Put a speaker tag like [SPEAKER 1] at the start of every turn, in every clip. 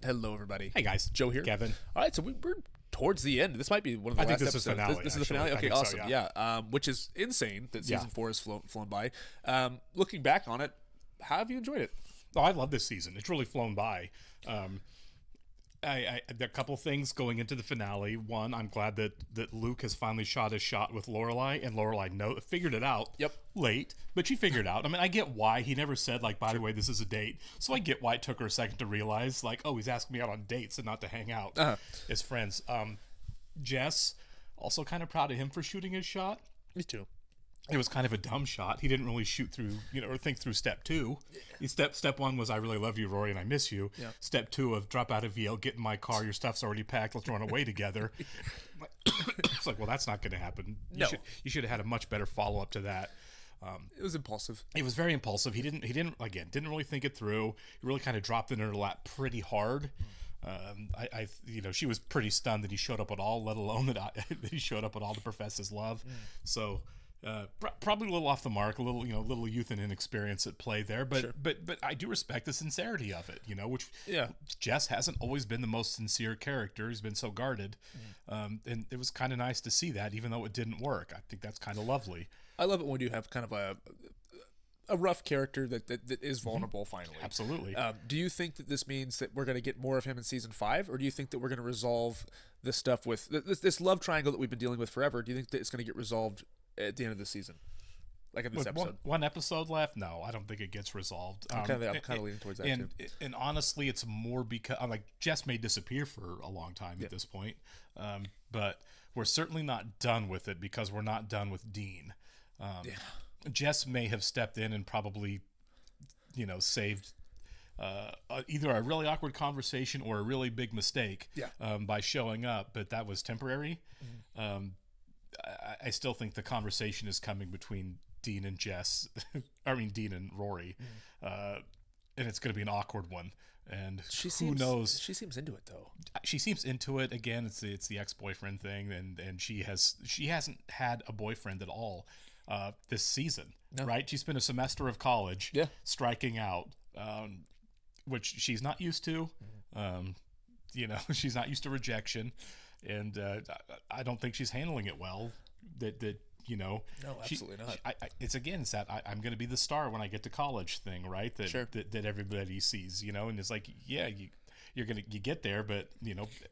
[SPEAKER 1] Hello, everybody.
[SPEAKER 2] Hey guys,
[SPEAKER 1] Joe here.
[SPEAKER 2] Kevin.
[SPEAKER 1] All right, so we're towards the end. This might be one of the
[SPEAKER 2] I
[SPEAKER 1] last
[SPEAKER 2] think this is
[SPEAKER 1] episodes.
[SPEAKER 2] finale,
[SPEAKER 1] This is the finale.
[SPEAKER 2] actually. I
[SPEAKER 1] Okay,
[SPEAKER 2] think so,
[SPEAKER 1] awesome.
[SPEAKER 2] yeah.
[SPEAKER 1] Yeah, which is insane that season
[SPEAKER 2] Yeah.
[SPEAKER 1] 4 has flown by. Looking back on it, how have you enjoyed it?
[SPEAKER 2] Oh, I love this season. It's really flown by. There are a couple things going into the finale. One, I'm glad that Luke has finally shot his shot with Lorelai, and Lorelai figured it out.
[SPEAKER 1] Yep.
[SPEAKER 2] Late, but she figured it out. I mean, I get why he never said like, by the way, this is a date. So I get why it took her a second to realize like, oh, he's asking me out on dates and not to hang out as friends. Jess, also kind of proud of him for shooting his shot.
[SPEAKER 1] Me too.
[SPEAKER 2] It was kind of a dumb shot. He didn't really shoot through, or think through step two. Step one was, I really love you, Rory, and I miss you.
[SPEAKER 1] Yeah.
[SPEAKER 2] Step two of drop out of Yale, get in my car, your stuff's already packed, let's run away together. It's like, well, that's not going to happen.
[SPEAKER 1] No.
[SPEAKER 2] You should have had a much better follow up to that.
[SPEAKER 1] It was impulsive.
[SPEAKER 2] It was very impulsive. He didn't didn't really think it through. He really kind of dropped it in her lap pretty hard. She was pretty stunned that he showed up at all, let alone that he showed up at all to profess his love. So probably a little off the mark, a little youth and inexperience at play there. But
[SPEAKER 1] Sure.
[SPEAKER 2] but I do respect the sincerity of it. Which
[SPEAKER 1] Yeah.
[SPEAKER 2] Jess hasn't always been the most sincere character. He's been so guarded, and it was kind of nice to see that, even though it didn't work. I think that's kind of lovely.
[SPEAKER 1] I love it when you have kind of a rough character that is vulnerable. Finally,
[SPEAKER 2] Absolutely.
[SPEAKER 1] Do you think that this means that we're going to get more of him in season 5, or do you think that we're going to resolve this stuff with this love triangle that we've been dealing with forever? Do you think that it's going to get resolved at the end of the season, like in this
[SPEAKER 2] With
[SPEAKER 1] episode?
[SPEAKER 2] one episode left? No, I don't think it gets resolved.
[SPEAKER 1] I'm kind of leaning towards that
[SPEAKER 2] and,
[SPEAKER 1] too.
[SPEAKER 2] And honestly, it's more because Jess may disappear for a long time at this point, but we're certainly not done with it because we're not done with Dean. Jess may have stepped in and probably, saved either a really awkward conversation or a really big mistake by showing up, but that was temporary. I still think the conversation is coming between Dean and Jess. Dean and Rory. And it's going to be an awkward one. And who knows?
[SPEAKER 1] She seems into it though.
[SPEAKER 2] She seems into it. Again, it's the ex-boyfriend thing, and she hasn't had a boyfriend at all this season, right? She spent a semester of college striking out, which she's not used to. She's not used to rejection, and I don't think she's handling it well. No,
[SPEAKER 1] absolutely not.
[SPEAKER 2] It's that I'm going to be the star when I get to college thing, right? That everybody sees, and it's like, you get there, but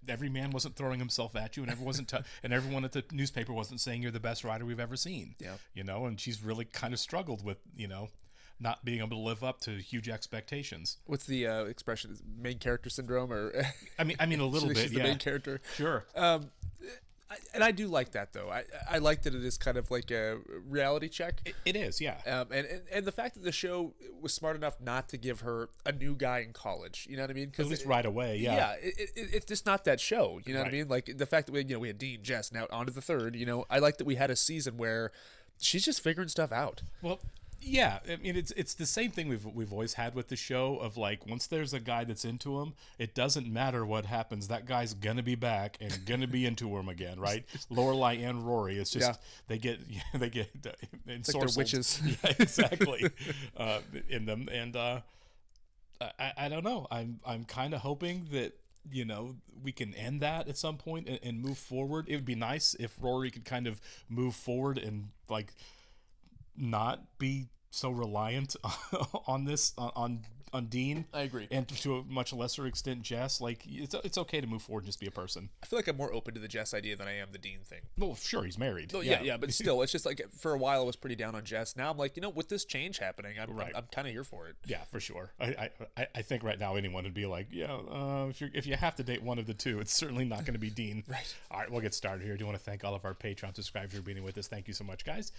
[SPEAKER 2] every man wasn't throwing himself at you, and everyone at the newspaper wasn't saying you're the best writer we've ever seen. And she's really kind of struggled with not being able to live up to huge expectations.
[SPEAKER 1] What's the expression? Main character syndrome, or
[SPEAKER 2] I mean a little bit.
[SPEAKER 1] She's the main character.
[SPEAKER 2] Sure.
[SPEAKER 1] And I do like that though. I like that it is kind of like a reality check.
[SPEAKER 2] It is, yeah.
[SPEAKER 1] And the fact that the show was smart enough not to give her a new guy in college, you know what I mean?
[SPEAKER 2] At least right away, yeah.
[SPEAKER 1] Yeah, it's just not that show, you know what I mean? Like the fact that we had Dean, Jess, now on to the third. I like that we had a season where she's just figuring stuff out.
[SPEAKER 2] Well, yeah, I mean it's the same thing we've always had with the show of like, once there's a guy that's into him, it doesn't matter what happens, that guy's gonna be back and gonna be into him again, right? Lorelai and Rory, it's just they get
[SPEAKER 1] It's like they're witches.
[SPEAKER 2] Yeah, exactly, in them, and I don't know. I'm kind of hoping that we can end that at some point and move forward. It would be nice if Rory could kind of move forward and like not be so reliant on Dean.
[SPEAKER 1] I agree.
[SPEAKER 2] And to a much lesser extent, Jess. Like, it's okay to move forward and just be a person.
[SPEAKER 1] I feel like I'm more open to the Jess idea than I am the Dean thing.
[SPEAKER 2] Well, sure, he's married.
[SPEAKER 1] Well, yeah, but still, it's just like for a while I was pretty down on Jess. Now I'm like, with this change happening, I'm kind of here for it.
[SPEAKER 2] Yeah, for sure. I think right now anyone would be like, if you have to date one of the two, it's certainly not going to be Dean.
[SPEAKER 1] Right.
[SPEAKER 2] All right, we'll get started here. I do want to thank all of our Patreon subscribers for being with us. Thank you so much, guys.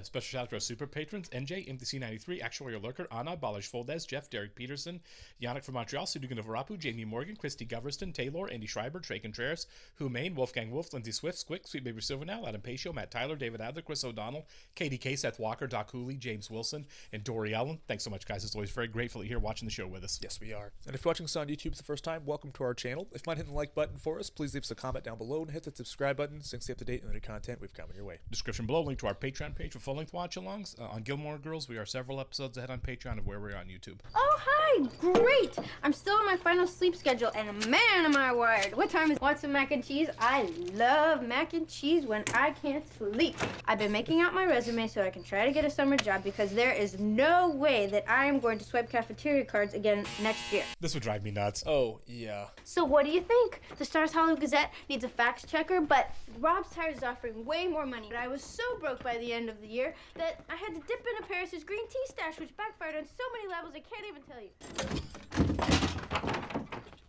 [SPEAKER 2] Special shout out to our super patrons: NJ, MTC93, Actuarial Lurker, Anna, Balish Foldez, Jeff, Derek Peterson, Yannick from Montreal, Sudugan of Arapu, Jamie Morgan, Christy Goverston, Taylor, Andy Schreiber, Trey Contreras, Humain, Wolfgang Wolf, Lindsay Swift, Squick, Sweet Baby Silvernail, Adam Pacio, Matt Tyler, David Adler, Chris O'Donnell, KDK, Seth Walker, Doc Hooley, James Wilson, and Dory Allen. Thanks so much, guys. As always, very grateful that you're here watching the show with us.
[SPEAKER 1] Yes, we are. And if you're watching us on YouTube for the first time, welcome to our channel. If you mind hitting the like button for us, please leave us a comment down below and hit the subscribe button so you can stay up to date on the new content we've coming your way.
[SPEAKER 2] Description below, link to our Patreon page for full-length watch-alongs. On Gilmore Girls, we are several episodes ahead on Patreon of where we're on YouTube.
[SPEAKER 3] Oh, hi. Great. I'm still on my final sleep schedule, and man, am I wired. What time is? Want some mac and cheese? I love mac and cheese when I can't sleep. I've been making out my resume so I can try to get a summer job because there is no way that I am going to swipe cafeteria cards again next year.
[SPEAKER 2] This would drive me nuts.
[SPEAKER 1] Oh, yeah.
[SPEAKER 3] So what do you think? The Stars Hollywood Gazette needs a fact checker, but Rob's Tires is offering way more money. But I was so broke by the end of the year that I had to dip into Paris's green tea stash, which backfired on so many levels I can't even tell you.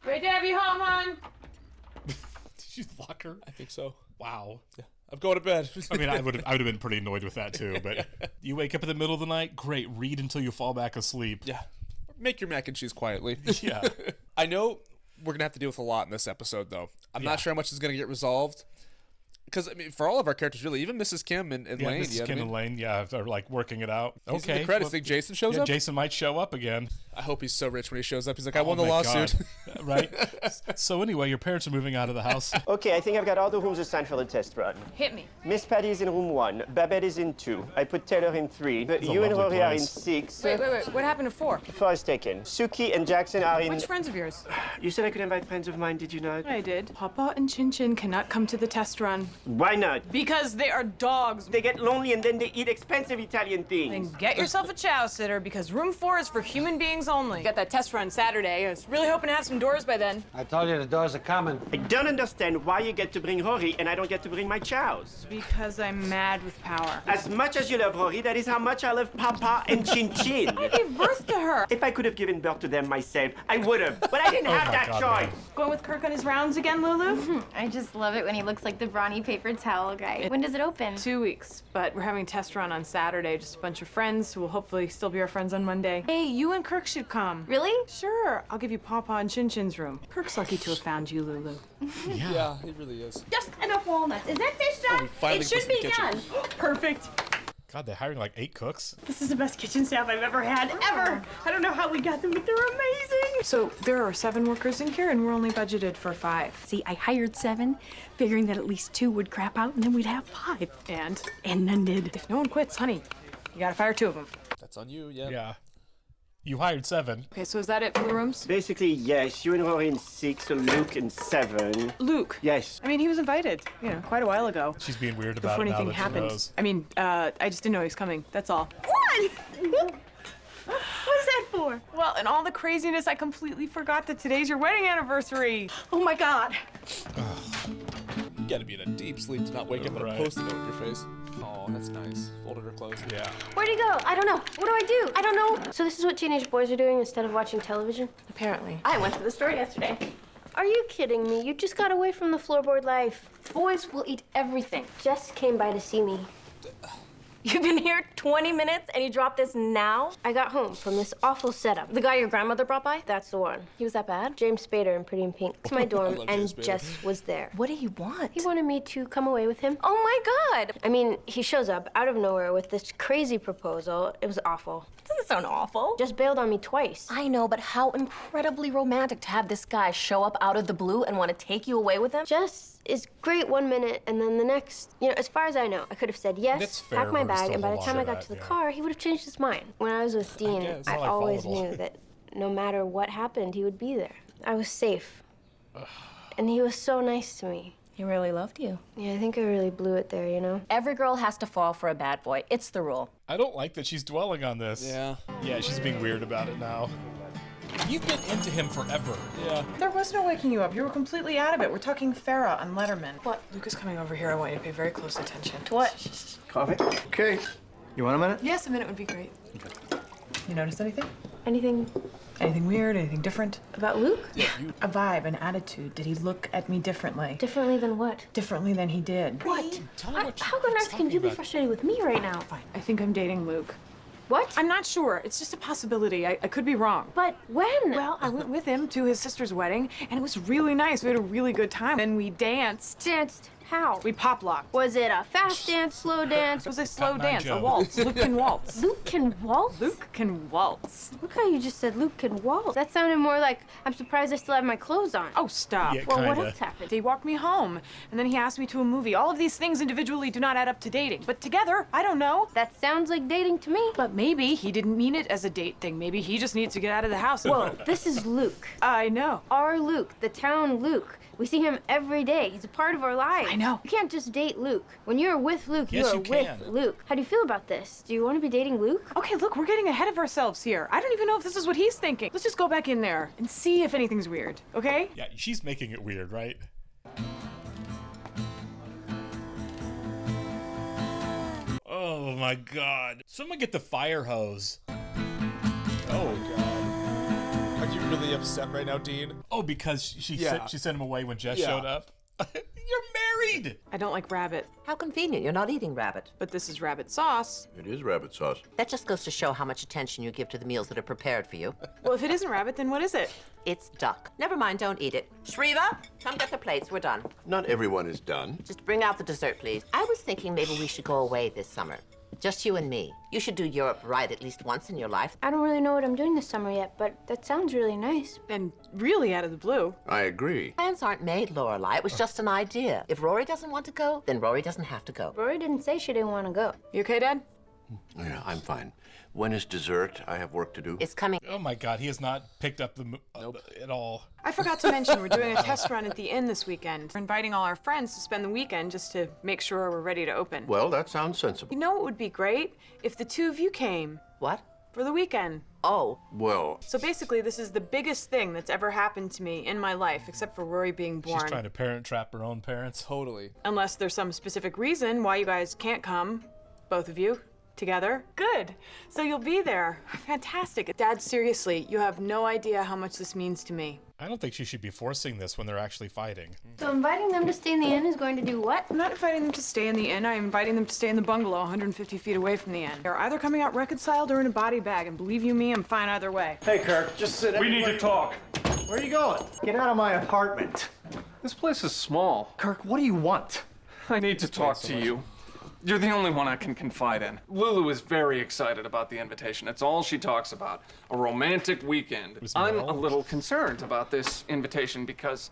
[SPEAKER 4] Great to have you home, hon.
[SPEAKER 2] Did you lock her?
[SPEAKER 1] I think so.
[SPEAKER 2] Wow.
[SPEAKER 1] Yeah. I'm going to bed.
[SPEAKER 2] I mean, I would have been pretty annoyed with that too. But you wake up in the middle of the night, great. Read until you fall back asleep.
[SPEAKER 1] Yeah. Make your mac and cheese quietly.
[SPEAKER 2] Yeah.
[SPEAKER 1] I know we're going to have to deal with a lot in this episode, though. I'm not sure how much is going to get resolved. Because, I mean, for all of our characters, really, even Mrs. Kim and Lane.
[SPEAKER 2] Mrs. Kim and Lane, they're like working it out.
[SPEAKER 1] He's
[SPEAKER 2] okay.
[SPEAKER 1] in the credits. Think Jason shows up?
[SPEAKER 2] Jason might show up again.
[SPEAKER 1] I hope he's so rich when he shows up. He's like, I won the
[SPEAKER 2] my
[SPEAKER 1] lawsuit.
[SPEAKER 2] God. Right? So anyway, your parents are moving out of the house.
[SPEAKER 5] Okay, I think I've got all the rooms assigned for the test run.
[SPEAKER 4] Hit me.
[SPEAKER 5] Miss Patty is in room 1. Babette is in 2. I put Taylor in 3. But
[SPEAKER 2] a
[SPEAKER 5] you and
[SPEAKER 2] lovely
[SPEAKER 5] Rory are in
[SPEAKER 2] place.
[SPEAKER 5] 6.
[SPEAKER 4] Wait. What happened to 4?
[SPEAKER 5] 4 is taken. Suki and Jackson are in...
[SPEAKER 4] Which friends of yours?
[SPEAKER 5] You said I could invite friends of mine, did you not?
[SPEAKER 4] I did. Papa and Chin Chin cannot come to the test run.
[SPEAKER 5] Why not?
[SPEAKER 4] Because they are dogs.
[SPEAKER 5] They get lonely and then they eat expensive Italian things.
[SPEAKER 4] Then get yourself a chow sitter because room 4 is for human beings only. Got that test run Saturday. I was really hoping to have some doors by then.
[SPEAKER 6] I told you the doors are coming.
[SPEAKER 5] I don't understand why you get to bring Rory and I don't get to bring my chows.
[SPEAKER 4] Because I'm mad with power.
[SPEAKER 5] As much as you love Rory, that is how much I love Papa and Chin Chin.
[SPEAKER 4] I gave birth to her.
[SPEAKER 5] If I could have given birth to them myself, I would have. But I didn't have
[SPEAKER 2] my
[SPEAKER 5] that
[SPEAKER 2] God,
[SPEAKER 5] choice.
[SPEAKER 2] man.
[SPEAKER 4] Going with Kirk on his rounds again, Lulu?
[SPEAKER 3] I just love it when he looks like the brawny paper towel guy. When does it open?
[SPEAKER 4] 2 weeks, but we're having a test run on Saturday. Just a bunch of friends who will hopefully still be our friends on Monday. Hey, you and Kirk should come.
[SPEAKER 3] Really?
[SPEAKER 4] Sure. I'll give you Papa and Chin Chin's room. Kirk's lucky to have found you, Lulu.
[SPEAKER 1] Yeah, he really is.
[SPEAKER 3] Just enough walnuts. Is that fish done?
[SPEAKER 1] we finally
[SPEAKER 3] It should
[SPEAKER 1] put some
[SPEAKER 3] be
[SPEAKER 1] kitchen.
[SPEAKER 3] done.
[SPEAKER 4] Perfect.
[SPEAKER 2] God, they're hiring like 8 cooks.
[SPEAKER 4] This is the best kitchen staff I've ever had, ever. I don't know how we got them, but they're amazing. So there are 7 workers in here, and we're only budgeted for 5.
[SPEAKER 7] See, I hired 7, figuring that at least 2 would crap out, and then we'd have 5.
[SPEAKER 4] And
[SPEAKER 7] And none did.
[SPEAKER 4] if no one quits, honey, you gotta fire 2 of them.
[SPEAKER 1] That's on you, yeah.
[SPEAKER 2] Yeah. You hired 7.
[SPEAKER 4] Okay, so is that it for the rooms?
[SPEAKER 5] Basically, yes. You and Rory in 6, so Luke in 7.
[SPEAKER 4] Luke.
[SPEAKER 5] Yes.
[SPEAKER 4] I mean, he was invited, quite a while ago.
[SPEAKER 2] She's being weird about
[SPEAKER 4] Before
[SPEAKER 2] it now
[SPEAKER 4] anything
[SPEAKER 2] that she
[SPEAKER 4] happened.
[SPEAKER 2] knows.
[SPEAKER 4] I mean, I just didn't know he was coming. That's all.
[SPEAKER 3] What? What's that for?
[SPEAKER 4] Well, in all the craziness, I completely forgot that today's your wedding anniversary.
[SPEAKER 3] Oh my God.
[SPEAKER 1] You gotta be in a deep sleep to not wake up and
[SPEAKER 2] Right.
[SPEAKER 1] a post-it note in your face. Oh, that's nice. Folded her clothes.
[SPEAKER 2] Yeah.
[SPEAKER 3] Where'd he go? I don't know. What do I do? I don't know. So this is what teenage boys are doing instead of watching television?
[SPEAKER 4] Apparently.
[SPEAKER 3] I went to the store yesterday. Are you kidding me? You just got away from the floorboard life. Boys will eat everything. Jess came by to see me.
[SPEAKER 8] You've been here 20 minutes and you dropped this now?
[SPEAKER 3] I got home from this awful setup.
[SPEAKER 8] The guy your grandmother brought by?
[SPEAKER 3] That's the one.
[SPEAKER 8] He was that bad?
[SPEAKER 3] James Spader in Pretty in Pink. To my dorm,
[SPEAKER 1] love
[SPEAKER 3] and
[SPEAKER 1] James Spader.
[SPEAKER 3] Jess was there.
[SPEAKER 8] What did he want?
[SPEAKER 3] He wanted me to come away with him.
[SPEAKER 8] Oh my God!
[SPEAKER 3] I mean, he shows up out of nowhere with this crazy proposal. It was awful.
[SPEAKER 8] Doesn't sound awful.
[SPEAKER 3] Just bailed on me twice.
[SPEAKER 8] I know, but how incredibly romantic to have this guy show up out of the blue and want to take you away with him.
[SPEAKER 3] Jess is great 1 minute, and then the next, as far as I know, I could have said yes,
[SPEAKER 2] That's fair,
[SPEAKER 3] pack my
[SPEAKER 2] but it's
[SPEAKER 3] bag,
[SPEAKER 2] still
[SPEAKER 3] and by
[SPEAKER 2] a
[SPEAKER 3] the
[SPEAKER 2] lot
[SPEAKER 3] time I
[SPEAKER 2] of
[SPEAKER 3] got
[SPEAKER 2] that,
[SPEAKER 3] to the
[SPEAKER 2] yeah.
[SPEAKER 3] car, he would have changed his mind. When I was with Dean,
[SPEAKER 1] guess.
[SPEAKER 3] I
[SPEAKER 2] Not like
[SPEAKER 3] always
[SPEAKER 2] volatile.
[SPEAKER 3] knew that no matter what happened, he would be there. I was safe. And he was so nice to me.
[SPEAKER 8] He really loved you.
[SPEAKER 3] Yeah, I think I really blew it there,
[SPEAKER 8] Every girl has to fall for a bad boy. It's the rule.
[SPEAKER 2] I don't like that she's dwelling on this.
[SPEAKER 1] Yeah.
[SPEAKER 2] Yeah, she's being weird about it now. You've been into him forever.
[SPEAKER 1] Yeah.
[SPEAKER 4] There was no waking you up. You were completely out of it. We're talking Farrah on Letterman. What? Luke is coming over here. I want you to pay very close attention.
[SPEAKER 8] What?
[SPEAKER 6] Coffee? Okay. You want a minute?
[SPEAKER 4] Yes, a minute would be great. You notice anything?
[SPEAKER 3] Anything
[SPEAKER 4] Anything weird? Anything different?
[SPEAKER 3] about Luke?
[SPEAKER 4] A vibe, an attitude. Did he look at me differently?
[SPEAKER 3] Differently than what?
[SPEAKER 4] Differently than he did.
[SPEAKER 3] What?
[SPEAKER 2] Tell me what
[SPEAKER 3] How
[SPEAKER 2] you're
[SPEAKER 3] on earth can
[SPEAKER 2] talking
[SPEAKER 3] you be
[SPEAKER 2] about.
[SPEAKER 3] frustrated with me right now?
[SPEAKER 4] Fine. I think I'm dating Luke.
[SPEAKER 3] What?
[SPEAKER 4] I'm not sure. It's just a possibility. I could be wrong.
[SPEAKER 3] But when?
[SPEAKER 4] Well, I went with him to his sister's wedding, and it was really nice. We had a really good time, and we danced.
[SPEAKER 3] Danced. How?
[SPEAKER 4] We pop locked.
[SPEAKER 3] Was it a fast dance, slow dance?
[SPEAKER 4] It was a slow
[SPEAKER 2] Nine
[SPEAKER 4] dance,
[SPEAKER 2] Joe.
[SPEAKER 4] a waltz. Luke can waltz.
[SPEAKER 3] Luke can waltz?
[SPEAKER 4] Luke can waltz.
[SPEAKER 3] Look how you just said Luke can waltz. That sounded more like I'm surprised I still have my clothes on.
[SPEAKER 4] Oh, stop.
[SPEAKER 2] Yeah,
[SPEAKER 3] well, what
[SPEAKER 2] kinda.
[SPEAKER 3] else happened?
[SPEAKER 4] He walked me home, and then he asked me to a movie. All of these things individually do not add up to dating. But together, I don't know.
[SPEAKER 3] That sounds like dating to me.
[SPEAKER 4] But maybe he didn't mean it as a date thing. Maybe he just needs to get out of the house.
[SPEAKER 3] Whoa, this is Luke.
[SPEAKER 4] I know.
[SPEAKER 3] Our Luke, the town Luke. We see him every day. He's a part of our lives.
[SPEAKER 4] I know.
[SPEAKER 3] You can't just date Luke. When you're with Luke,
[SPEAKER 2] Yes,
[SPEAKER 3] you are
[SPEAKER 2] you
[SPEAKER 3] with
[SPEAKER 2] can.
[SPEAKER 3] Luke. How do you feel about this? Do you want to be dating Luke?
[SPEAKER 4] Okay, look, we're getting ahead of ourselves here. I don't even know if this is what he's thinking. Let's just go back in there and see if anything's weird, okay?
[SPEAKER 2] Yeah, she's making it weird, right? Oh my god. Someone get the fire hose.
[SPEAKER 1] Oh god. Are you really upset right now, Dean?
[SPEAKER 2] Oh, because she
[SPEAKER 1] Yeah.
[SPEAKER 2] sent him away when Jess
[SPEAKER 1] Yeah.
[SPEAKER 2] showed up. You're married.
[SPEAKER 4] I don't like rabbit,
[SPEAKER 9] How convenient. You're not eating rabbit.
[SPEAKER 4] but this is rabbit sauce.
[SPEAKER 10] It is rabbit sauce.
[SPEAKER 9] That just goes to show how much attention you give to the meals that are prepared for you.
[SPEAKER 4] Well, if it isn't rabbit, then what is it?
[SPEAKER 9] It's duck. Never mind, don't eat it. Shriva, come get the plates. We're done.
[SPEAKER 10] Not everyone is done.
[SPEAKER 9] Just bring out the dessert, please. I was thinking maybe we should go away this summer. Just you and me. You should do Europe right at least once in your life.
[SPEAKER 3] I don't really know what I'm doing this summer yet, but that sounds really nice.
[SPEAKER 4] And really out of the blue.
[SPEAKER 10] I agree.
[SPEAKER 9] Plans aren't made, Lorelai. It was just an idea. If Rory doesn't want to go, then Rory doesn't have to go.
[SPEAKER 3] Rory didn't say she didn't want to go.
[SPEAKER 4] You okay, Dad?
[SPEAKER 10] Yeah, I'm fine. When is dessert? I have work to do.
[SPEAKER 9] It's coming.
[SPEAKER 2] Oh my god, he has not picked up at all.
[SPEAKER 4] I forgot to mention we're doing a test run at the inn this weekend. We're inviting all our friends to spend the weekend just to make sure we're ready to open.
[SPEAKER 10] Well, that sounds sensible.
[SPEAKER 4] You know what would be great? If the two of you came
[SPEAKER 9] What?
[SPEAKER 4] for the weekend.
[SPEAKER 9] Oh,
[SPEAKER 10] Well,
[SPEAKER 4] So basically, this is the biggest thing that's ever happened to me in my life, except for Rory being born.
[SPEAKER 2] She's trying to parent trap her own parents.
[SPEAKER 1] Totally.
[SPEAKER 4] Unless there's some specific reason why you guys can't come, both of you, together. Good. So you'll be there. Fantastic. Dad, seriously, you have no idea how much this means to me.
[SPEAKER 2] I don't think she should be forcing this when they're actually fighting.
[SPEAKER 3] So inviting them to stay in the inn is going to do what?
[SPEAKER 4] I'm not inviting them to stay in the inn. I'm inviting them to stay in the bungalow 150 feet away from the inn. They're either coming out reconciled or in a body bag, and believe you me, I'm fine either way.
[SPEAKER 6] Hey, Kirk, just sit.
[SPEAKER 11] We need to talk.
[SPEAKER 6] Where are you going? Get out of my apartment.
[SPEAKER 11] This place is small.
[SPEAKER 6] Kirk, what do you want?
[SPEAKER 11] I need to talk to you. You're the only one I can confide in. Lulu is very excited about the invitation. It's all she talks about. A romantic weekend.
[SPEAKER 2] Was
[SPEAKER 11] I'm
[SPEAKER 2] Merle?
[SPEAKER 11] a little concerned about this invitation because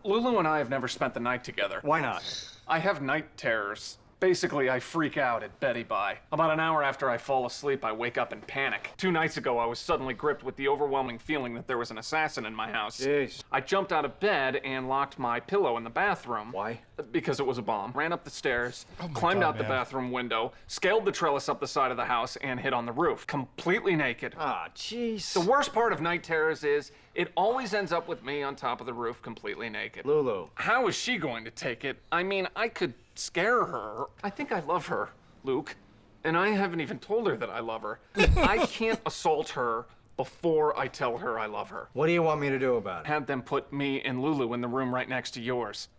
[SPEAKER 11] Lulu and I have never spent the night together.
[SPEAKER 6] Why not?
[SPEAKER 11] I have night terrors. Basically, I freak out at Betty Bye. About an hour after I fall asleep, I wake up in panic. 2 nights ago, I was suddenly gripped with the overwhelming feeling that there was an assassin in my house.
[SPEAKER 6] Jeez.
[SPEAKER 11] I jumped out of bed and locked my pillow in the bathroom.
[SPEAKER 6] Why?
[SPEAKER 11] Because it was a bomb. Ran up the stairs,
[SPEAKER 2] my
[SPEAKER 11] climbed
[SPEAKER 2] God,
[SPEAKER 11] out the
[SPEAKER 2] man.
[SPEAKER 11] bathroom window, scaled the trellis up the side of the house, and hid on the roof. Completely naked.
[SPEAKER 6] Ah, jeez.
[SPEAKER 11] The worst part of night terrors is it always ends up with me on top of the roof completely naked.
[SPEAKER 6] Lulu.
[SPEAKER 11] How is she going to take it? I mean, I could scare her. I think I love her, Luke. And I haven't even told her that I love her. I can't assault her before I tell her I love her.
[SPEAKER 6] What do you want me to do about it?
[SPEAKER 11] Had them put me and Lulu in the room right next to yours.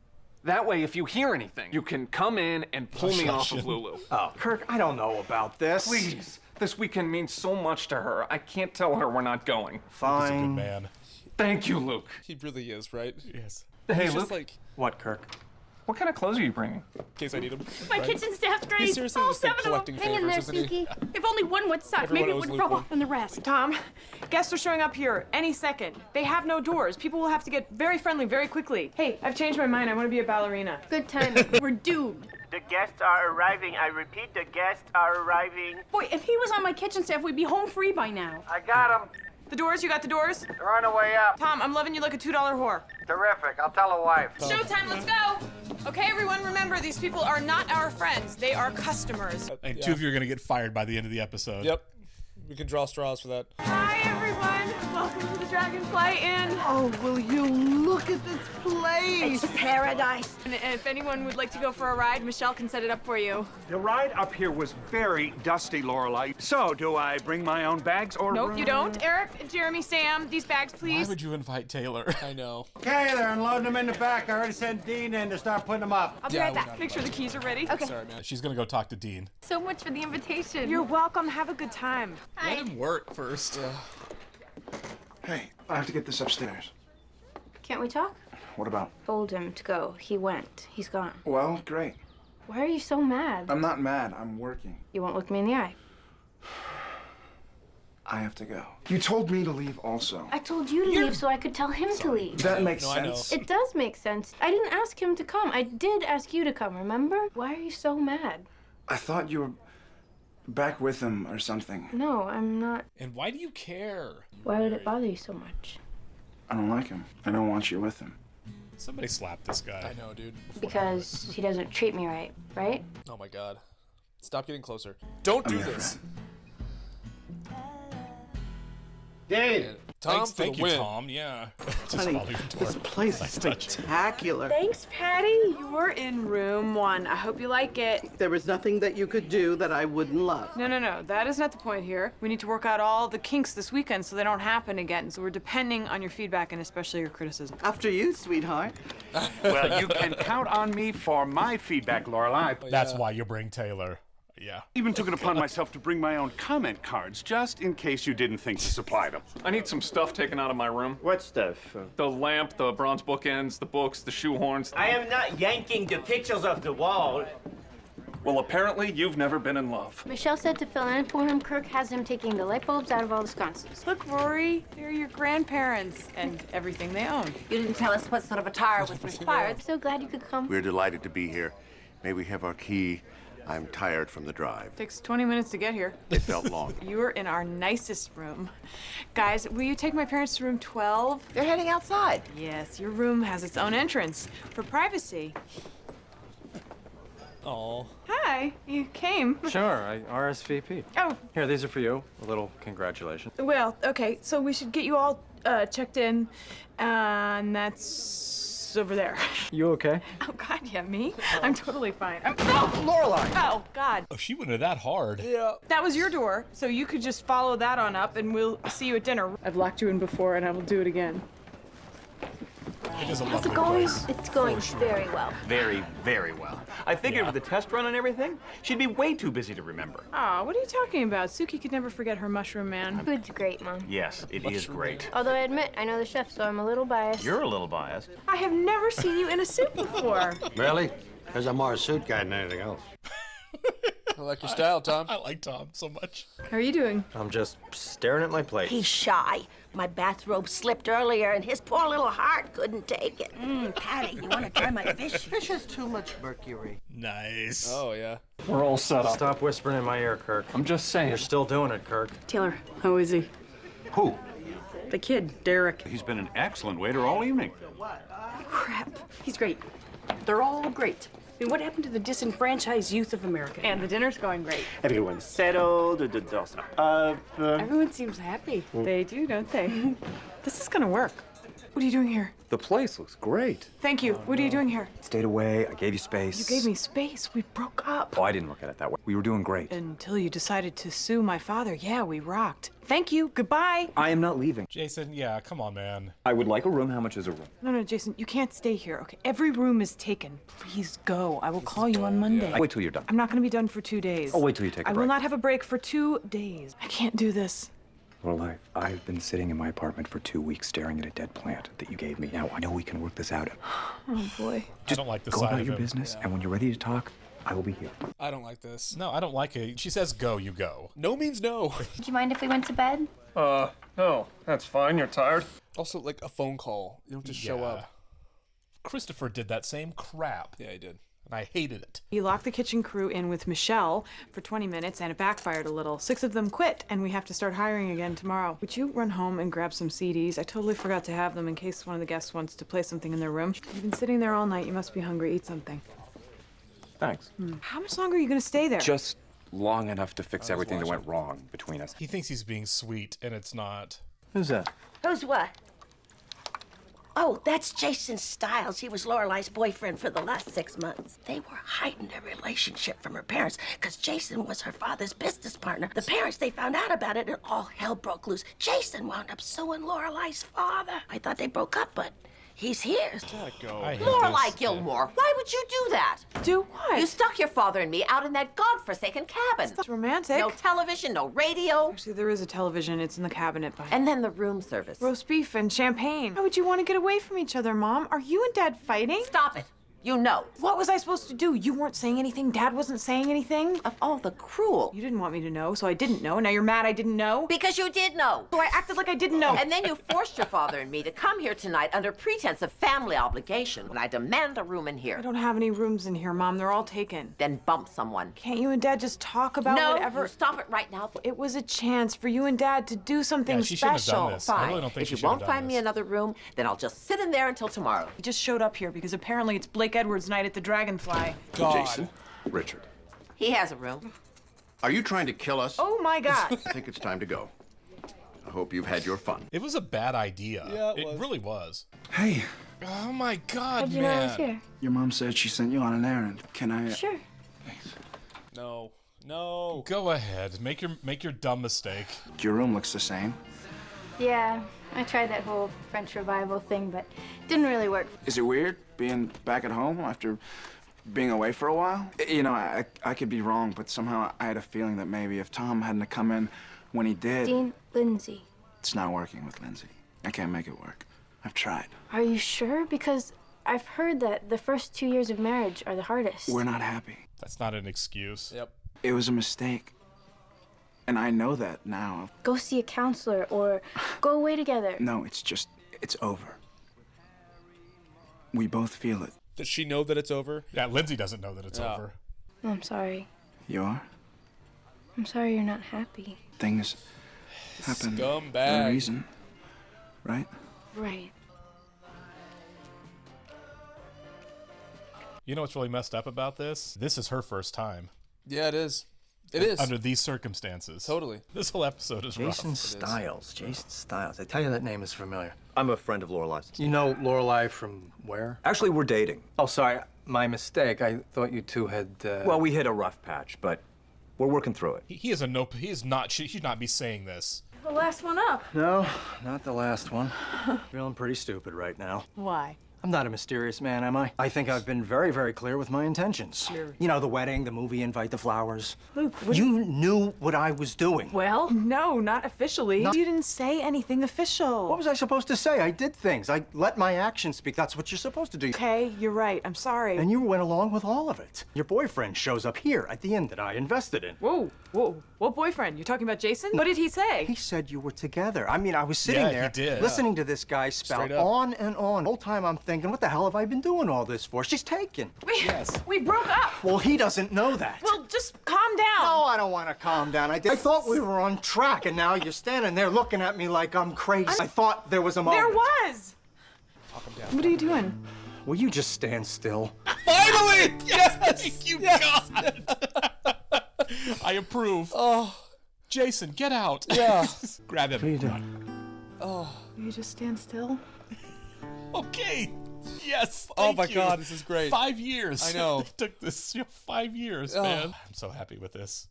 [SPEAKER 11] That way, if you hear anything, you can come in and pull me off of Lulu.
[SPEAKER 6] Oh, Kirk, I don't know about this.
[SPEAKER 11] Please. This weekend means so much to her. I can't tell her we're not going.
[SPEAKER 2] He's a good
[SPEAKER 6] Fine.
[SPEAKER 2] man.
[SPEAKER 11] Thank you, Luke.
[SPEAKER 1] He really is, right?
[SPEAKER 2] Yes.
[SPEAKER 11] Hey,
[SPEAKER 1] He's
[SPEAKER 11] Luke.
[SPEAKER 1] just like,
[SPEAKER 11] What, Kirk? What kind of clothes are you bringing?
[SPEAKER 1] in case I need him.
[SPEAKER 7] My kitchen staff's great.
[SPEAKER 1] He's seriously
[SPEAKER 7] All
[SPEAKER 1] just like
[SPEAKER 7] 7 of them.
[SPEAKER 1] collecting
[SPEAKER 3] Hang in there,
[SPEAKER 1] favors, isn't he?
[SPEAKER 3] Suki.
[SPEAKER 7] If only one would suck,
[SPEAKER 1] Everyone
[SPEAKER 7] maybe it
[SPEAKER 1] owes
[SPEAKER 7] would rub
[SPEAKER 1] Luke
[SPEAKER 7] off on the rest.
[SPEAKER 4] Tom, guests are showing up here any second. They have no doors. People will have to get very friendly very quickly. Hey, I've changed my mind. I want to be a ballerina.
[SPEAKER 3] Good timing.
[SPEAKER 7] We're doomed.
[SPEAKER 5] The guests are arriving. I repeat, the guests are arriving.
[SPEAKER 7] Boy, if he was on my kitchen staff, we'd be home free by now.
[SPEAKER 5] I got them.
[SPEAKER 4] The doors? You got the doors?
[SPEAKER 5] They're on the way up.
[SPEAKER 4] Tom, I'm loving you like a $2 whore.
[SPEAKER 5] Terrific. I'll tell a wife.
[SPEAKER 4] Showtime, let's go! Okay, everyone, remember, these people are not our friends. They are customers.
[SPEAKER 2] And two of you are going to get fired by the end of the episode.
[SPEAKER 1] Yep. We can draw straws for that.
[SPEAKER 4] Hi, everyone. Welcome to the Dragonfly Inn.
[SPEAKER 6] Oh, will you look at this place?
[SPEAKER 7] It's paradise.
[SPEAKER 4] And if anyone would like to go for a ride, Michelle can set it up for you.
[SPEAKER 12] The ride up here was very dusty, Lorelai. So, do I bring my own bags or...
[SPEAKER 4] Nope, you don't. Eric, Jeremy, Sam, these bags,
[SPEAKER 2] Why
[SPEAKER 4] please.
[SPEAKER 2] would you invite Taylor?
[SPEAKER 1] I know.
[SPEAKER 6] Okay, they're unloading them in the back. I already sent Dean in to start putting them up.
[SPEAKER 4] I'll be
[SPEAKER 1] Yeah,
[SPEAKER 4] right
[SPEAKER 1] we're
[SPEAKER 4] back.
[SPEAKER 1] not
[SPEAKER 4] Make sure the keys are ready.
[SPEAKER 3] Okay.
[SPEAKER 1] Sorry, man.
[SPEAKER 2] She's going to go talk to Dean.
[SPEAKER 7] So much for the invitation.
[SPEAKER 4] You're welcome. Have a good time.
[SPEAKER 2] Let him work first.
[SPEAKER 6] Hey, I have to get this upstairs.
[SPEAKER 3] Can't we talk?
[SPEAKER 13] What about?
[SPEAKER 3] Told him to go. He went. He's gone.
[SPEAKER 13] Well, great.
[SPEAKER 3] Why are you so mad?
[SPEAKER 13] I'm not mad. I'm working.
[SPEAKER 3] You won't look me in the eye.
[SPEAKER 13] I have to go. You told me to leave also.
[SPEAKER 3] I told you to leave so I could tell him to leave.
[SPEAKER 13] That makes
[SPEAKER 2] No, I know.
[SPEAKER 13] sense.
[SPEAKER 3] It does make sense. I didn't ask him to come. I did ask you to come, remember? Why are you so mad?
[SPEAKER 13] I thought you were back with him or something.
[SPEAKER 3] No, I'm not.
[SPEAKER 2] And why do you care?
[SPEAKER 3] Why would it bother you so much?
[SPEAKER 13] I don't like him. I don't want you with him.
[SPEAKER 2] Somebody slap this guy.
[SPEAKER 1] I know, dude.
[SPEAKER 3] Because he doesn't treat me right, right?
[SPEAKER 1] Oh my god. Stop getting closer. Don't do this.
[SPEAKER 6] Dave!
[SPEAKER 1] Tom,
[SPEAKER 2] Thank you,
[SPEAKER 1] win.
[SPEAKER 2] Tom. Yeah. Just
[SPEAKER 14] Honey,
[SPEAKER 2] follow your door.
[SPEAKER 14] this place is spectacular.
[SPEAKER 4] Thanks, Patty. You're in room 1. I hope you like it.
[SPEAKER 14] There was nothing that you could do that I wouldn't love.
[SPEAKER 4] No. That is not the point here. We need to work out all the kinks this weekend so they don't happen again. So we're depending on your feedback and especially your criticism.
[SPEAKER 14] After you, sweetheart.
[SPEAKER 12] Well, you can count on me for my feedback, Lorelai.
[SPEAKER 2] That's why you bring Taylor. Yeah.
[SPEAKER 12] Even took it upon myself to bring my own comment cards, just in case you didn't think to supply them.
[SPEAKER 11] I need some stuff taken out of my room.
[SPEAKER 5] What stuff?
[SPEAKER 11] The lamp, the bronze bookends, the books, the shoehorns.
[SPEAKER 5] I am not yanking the pictures off the wall.
[SPEAKER 11] Well, apparently you've never been in love.
[SPEAKER 3] Michelle said to fill in for him, Kirk has him taking the light bulbs out of all the sconces.
[SPEAKER 4] Look, Rory, they're your grandparents and everything they own.
[SPEAKER 8] You didn't tell us what sort of attire was required.
[SPEAKER 3] I'm so glad you could come.
[SPEAKER 10] We're delighted to be here. May we have our key? I'm tired from the drive.
[SPEAKER 4] Takes 20 minutes to get here.
[SPEAKER 10] It felt long.
[SPEAKER 4] You are in our nicest room. Guys, will you take my parents to room 12?
[SPEAKER 9] They're heading outside.
[SPEAKER 4] Yes, your room has its own entrance for privacy.
[SPEAKER 1] Oh.
[SPEAKER 4] Hi, you came.
[SPEAKER 15] Sure, I RSVP.
[SPEAKER 4] Oh.
[SPEAKER 15] Here, these are for you. A little congratulations.
[SPEAKER 4] Well, okay, so we should get you all checked in, and that's over there.
[SPEAKER 15] You okay?
[SPEAKER 4] Oh, God, yeah, me? I'm totally fine. Oh,
[SPEAKER 15] Lorelai!
[SPEAKER 4] Oh, God.
[SPEAKER 2] Oh, she went in that hard.
[SPEAKER 1] Yeah.
[SPEAKER 4] That was your door, so you could just follow that on up, and we'll see you at dinner. I've locked you in before, and I will do it again.
[SPEAKER 2] It is a
[SPEAKER 3] How's
[SPEAKER 2] lovely
[SPEAKER 3] it going?
[SPEAKER 2] place.
[SPEAKER 3] It's going very well.
[SPEAKER 16] Very, very well. I figured with the test run and everything, she'd be way too busy to remember.
[SPEAKER 4] Aw, what are you talking about? Suki could never forget her mushroom man.
[SPEAKER 3] Food's great, Mom.
[SPEAKER 16] Yes, it is great.
[SPEAKER 3] Although I admit, I know the chef, so I'm a little biased.
[SPEAKER 16] You're a little biased.
[SPEAKER 4] I have never seen you in a suit before.
[SPEAKER 6] Really? Because I'm more a suit guy than anything else.
[SPEAKER 1] I like your style, Tom.
[SPEAKER 2] I like Tom so much.
[SPEAKER 4] How are you doing?
[SPEAKER 15] I'm just staring at my plate.
[SPEAKER 8] He's shy. My bathrobe slipped earlier, and his poor little heart couldn't take it. Patty, you want to try my fish?
[SPEAKER 14] Fish has too much mercury.
[SPEAKER 2] Nice.
[SPEAKER 1] Oh, yeah.
[SPEAKER 11] We're all set up.
[SPEAKER 15] Stop whispering in my ear, Kirk.
[SPEAKER 11] I'm just saying.
[SPEAKER 15] You're still doing it, Kirk.
[SPEAKER 14] Taylor, how is he?
[SPEAKER 12] Who?
[SPEAKER 14] The kid, Derek.
[SPEAKER 12] He's been an excellent waiter all evening.
[SPEAKER 7] Crap. He's great. They're all great. I mean, what happened to the disenfranchised youth of America?
[SPEAKER 4] And the dinner's going great.
[SPEAKER 5] Everyone's settled, the doors are up.
[SPEAKER 4] Everyone seems happy. They do, don't they? This is gonna work. What are you doing here?
[SPEAKER 15] The place looks great.
[SPEAKER 4] Thank you. What are you doing here?
[SPEAKER 15] Stayed away. I gave you space.
[SPEAKER 4] You gave me space. We broke up.
[SPEAKER 15] Oh, I didn't look at it that way. We were doing great.
[SPEAKER 4] Until you decided to sue my father. Yeah, we rocked. Thank you. Goodbye.
[SPEAKER 15] I am not leaving.
[SPEAKER 2] Jason, yeah, come on, man.
[SPEAKER 15] I would like a room. How much is a room?
[SPEAKER 4] No, Jason, you can't stay here, okay? Every room is taken. Please go. I will call you on Monday.
[SPEAKER 15] Wait till you're done.
[SPEAKER 4] I'm not gonna be done for 2 days.
[SPEAKER 15] I'll wait till you take a
[SPEAKER 4] I
[SPEAKER 15] break.
[SPEAKER 4] will not have a break for 2 days. I can't do this.
[SPEAKER 13] Lorelai, I've been sitting in my apartment for 2 weeks staring at a dead plant that you gave me. Now, I know we can work this out.
[SPEAKER 4] Oh, boy.
[SPEAKER 2] I don't like the
[SPEAKER 13] Go
[SPEAKER 2] side
[SPEAKER 13] about
[SPEAKER 2] of
[SPEAKER 13] your
[SPEAKER 2] him.
[SPEAKER 13] business, and when you're ready to talk, I will be here.
[SPEAKER 1] I don't like this.
[SPEAKER 2] No, I don't like it. She says go, you go.
[SPEAKER 1] No means no.
[SPEAKER 3] Would you mind if we went to bed?
[SPEAKER 11] No, that's fine. You're tired.
[SPEAKER 1] Also, like a phone call. You don't just show up.
[SPEAKER 2] Christopher did that same crap.
[SPEAKER 1] Yeah, he did.
[SPEAKER 2] And I hated it.
[SPEAKER 4] You locked the kitchen crew in with Michelle for 20 minutes, and it backfired a little. 6 of them quit, and we have to start hiring again tomorrow. Would you run home and grab some CDs? I totally forgot to have them in case one of the guests wants to play something in their room. You've been sitting there all night. You must be hungry. Eat something.
[SPEAKER 15] Thanks.
[SPEAKER 4] How much longer are you going to stay there?
[SPEAKER 15] Just long enough to fix everything that went wrong between us.
[SPEAKER 2] He thinks he's being sweet, and it's not.
[SPEAKER 15] Who's that?
[SPEAKER 8] Who's what? Oh, that's Jason Stiles. He was Lorelai's boyfriend for the last 6 months. They were hiding their relationship from her parents because Jason was her father's business partner. The parents, they found out about it and all hell broke loose. Jason wound up suing Lorelai's father. I thought they broke up, but He's here.
[SPEAKER 2] Go.
[SPEAKER 9] Lorelai Gilmore, why would you do that?
[SPEAKER 4] Do what?
[SPEAKER 9] You stuck your father and me out in that godforsaken cabin.
[SPEAKER 4] That's romantic.
[SPEAKER 9] No television, no radio.
[SPEAKER 4] Actually, there is a television. It's in the cabinet behind.
[SPEAKER 9] And then the room service.
[SPEAKER 4] Roast beef and champagne. Why would you want to get away from each other, Mom? Are you and Dad fighting?
[SPEAKER 9] Stop it. You know.
[SPEAKER 4] What was I supposed to do? You weren't saying anything. Dad wasn't saying anything.
[SPEAKER 9] Of all the cruel.
[SPEAKER 4] You didn't want me to know, so I didn't know. Now you're mad I didn't know.
[SPEAKER 9] Because you did know.
[SPEAKER 4] So I acted like I didn't know.
[SPEAKER 9] And then you forced your father and me to come here tonight under pretense of family obligation when I demand a room in here.
[SPEAKER 4] I don't have any rooms in here, Mom. They're all taken.
[SPEAKER 9] Then bump someone.
[SPEAKER 4] Can't you and Dad just talk about whatever?
[SPEAKER 9] No, stop it right now.
[SPEAKER 4] It was a chance for you and Dad to do something
[SPEAKER 2] she shouldn't have
[SPEAKER 4] special.
[SPEAKER 2] done this. I really don't think
[SPEAKER 9] If
[SPEAKER 2] she
[SPEAKER 9] you
[SPEAKER 2] should have
[SPEAKER 9] won't
[SPEAKER 2] done
[SPEAKER 9] find me
[SPEAKER 2] this.
[SPEAKER 9] another room, then I'll just sit in there until tomorrow.
[SPEAKER 4] He just showed up here because apparently it's Blake Edwards' night at the Dragonfly.
[SPEAKER 1] God.
[SPEAKER 10] Jason, Richard,
[SPEAKER 9] He has a room.
[SPEAKER 10] are you trying to kill us?
[SPEAKER 4] Oh my God.
[SPEAKER 10] I think it's time to go. I hope you've had your fun.
[SPEAKER 2] It was a bad idea.
[SPEAKER 1] Yeah,
[SPEAKER 2] it really was.
[SPEAKER 17] Hey,
[SPEAKER 2] Oh my God,
[SPEAKER 3] How'd you know I was
[SPEAKER 2] man.
[SPEAKER 3] here?
[SPEAKER 17] your mom said she sent you on an errand. Can I?
[SPEAKER 3] Sure.
[SPEAKER 1] No. No.
[SPEAKER 2] Go ahead. Make your dumb mistake.
[SPEAKER 17] Your room looks the same.
[SPEAKER 3] Yeah, I tried that whole French revival thing, but it didn't really work.
[SPEAKER 17] Is it weird being back at home after being away for a while? You know, I could be wrong, but somehow I had a feeling that maybe if Tom hadn't have come in when he did.
[SPEAKER 3] Dean, Lindsay,
[SPEAKER 17] It's not working with Lindsay. I can't make it work. I've tried.
[SPEAKER 3] are you sure? Because I've heard that the first 2 years of marriage are the hardest.
[SPEAKER 17] We're not happy.
[SPEAKER 2] That's not an excuse.
[SPEAKER 1] Yep.
[SPEAKER 17] It was a mistake. And I know that now.
[SPEAKER 3] Go see a counselor or go away together.
[SPEAKER 17] No, it's over. We both feel it.
[SPEAKER 1] Does she know that it's over?
[SPEAKER 2] Yeah, Lindsay doesn't know that it's
[SPEAKER 1] Yeah.
[SPEAKER 2] over.
[SPEAKER 3] I'm sorry.
[SPEAKER 17] You are?
[SPEAKER 3] I'm sorry you're not happy.
[SPEAKER 17] Things happen for a
[SPEAKER 1] Scumbag.
[SPEAKER 17] reason, right?
[SPEAKER 3] Right.
[SPEAKER 2] You know what's really messed up about this? This is her first time.
[SPEAKER 1] Yeah, it is. It is.
[SPEAKER 2] Under these circumstances.
[SPEAKER 1] Totally.
[SPEAKER 2] This whole episode is rough.
[SPEAKER 18] Jason Stiles. Jason Stiles. I tell you that name is familiar.
[SPEAKER 15] I'm a friend of Lorelai's.
[SPEAKER 18] You know Lorelai from where?
[SPEAKER 15] Actually, we're dating.
[SPEAKER 18] Oh, sorry. My mistake. I thought you two had.
[SPEAKER 15] Well, we hit a rough patch, but we're working through it.
[SPEAKER 2] He is a no. He is not. She should not be saying this.
[SPEAKER 3] The last one up.
[SPEAKER 18] No, not the last one. Feeling pretty stupid right now.
[SPEAKER 4] Why?
[SPEAKER 18] I'm not a mysterious man, am I? I think I've been very, very clear with my intentions. You know, the wedding, the movie invite, the flowers.
[SPEAKER 4] Luke,
[SPEAKER 18] You knew what I was doing.
[SPEAKER 4] Well, no, not officially. You didn't say anything official.
[SPEAKER 18] What was I supposed to say? I did things. I let my actions speak. That's what you're supposed to do.
[SPEAKER 4] Okay, you're right. I'm sorry.
[SPEAKER 18] And you went along with all of it. Your boyfriend shows up here at the inn that I invested in.
[SPEAKER 4] Whoa. What boyfriend? You talking about Jason? What did he say?
[SPEAKER 18] He said you were together. I mean, I was sitting
[SPEAKER 2] Yeah, he
[SPEAKER 18] there
[SPEAKER 2] did.
[SPEAKER 18] listening to this guy spout
[SPEAKER 2] Straight up.
[SPEAKER 18] on and on. The whole time I'm thinking, what the hell have I been doing all this for? She's taken.
[SPEAKER 4] We broke up.
[SPEAKER 18] Well, he doesn't know that.
[SPEAKER 4] Well, just calm down.
[SPEAKER 18] No, I don't want to calm down. I thought we were on track, and now you're standing there looking at me like I'm crazy. I thought there was a moment.
[SPEAKER 4] There was. What are you doing?
[SPEAKER 18] Will you just stand still?
[SPEAKER 1] Finally! Yes!
[SPEAKER 2] Thank you, God. I approve.
[SPEAKER 1] Oh.
[SPEAKER 2] Jason, get out.
[SPEAKER 1] Yeah.
[SPEAKER 2] Grab him.
[SPEAKER 18] What are you doing?
[SPEAKER 1] Oh.
[SPEAKER 4] Will you just stand still?
[SPEAKER 2] Okay. Yes.
[SPEAKER 1] Oh
[SPEAKER 2] thank
[SPEAKER 1] my
[SPEAKER 2] you.
[SPEAKER 1] God, this is great.
[SPEAKER 2] 5 years.
[SPEAKER 1] I know.
[SPEAKER 2] It took this 5 years,
[SPEAKER 1] Oh.
[SPEAKER 2] man. I'm so happy with this.